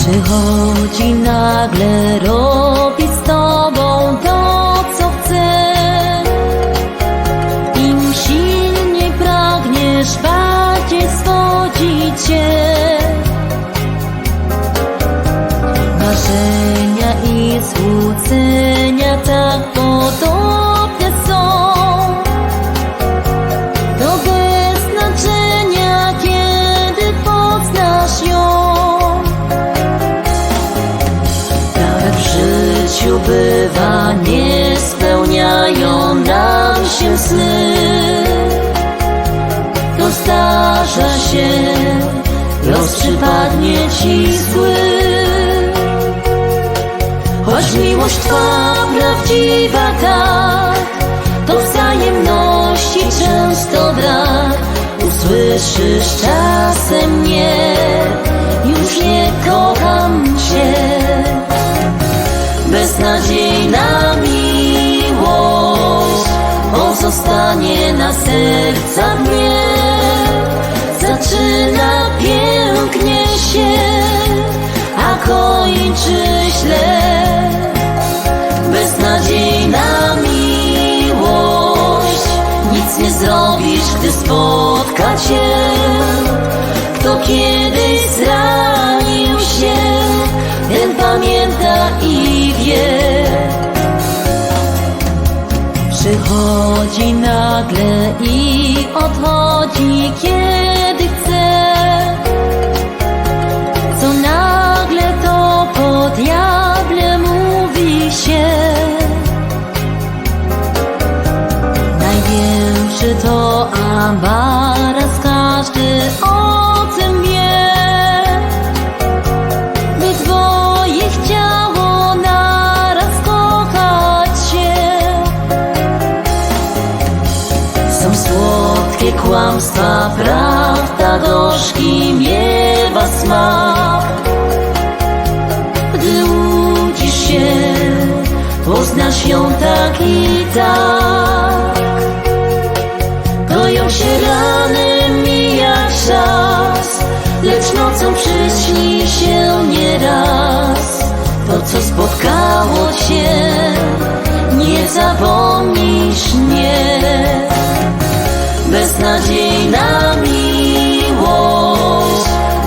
Przychodzi nagle, robi z tobą to, co chce. Im silniej pragniesz, bardziej swodzi cię. Marzenia i złudzenia tak podobne są. To bez znaczenia, kiedy poznasz ją. Ale w życiu bywa, nie spełniają nam się sny. To zdarza się, los przypadnie ci zły. Choć miłość twa prawdziwa tak, to wzajemności często brak. Usłyszysz czasem nie, już nie kocham cię. Beznadziejna miłość pozostanie na sercach mnie. Zaczyna pięknie się, a kończy źle. Beznadziejna miłość, nic nie zrobisz, gdy spotka cię. Kto kiedyś zranił się, ten pamięta i wie. Przychodzi nagle i odchodzi, kiedy chce. Co nagle, to po diable mówi się. Największy to ambaras, każdy o tym wie. By dwoje chciało naraz kochać się. Są słodkie kłamstwa, prawda gorzki miewa smak. Gdy łudzisz się, poznasz ją tak i tak. Goją się rany, mija czas, lecz nocą przyśni się nieraz. To, co spotkało cię, nie zapomnisz, nie. Beznadziejna miłość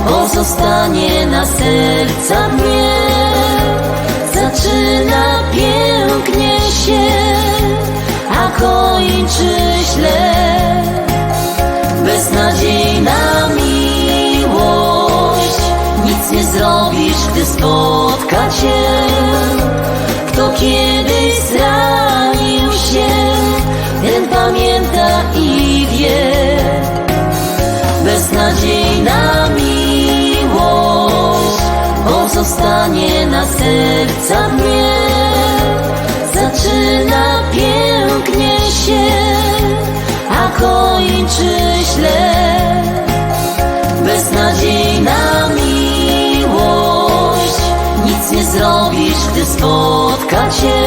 pozostanie na sercach mnie. Zaczyna pięknie się, a kończy źle. Beznadziejna miłość, nic nie zrobisz, gdy spotka cię. Kto kiedyś zranił się, ten pamięta i wie. Beznadziejna miłość pozostanie na sercach mnie. Zaczyna pięknie się, a kończy źle. Beznadziejna miłość, nic nie zrobisz, gdy spotka cię.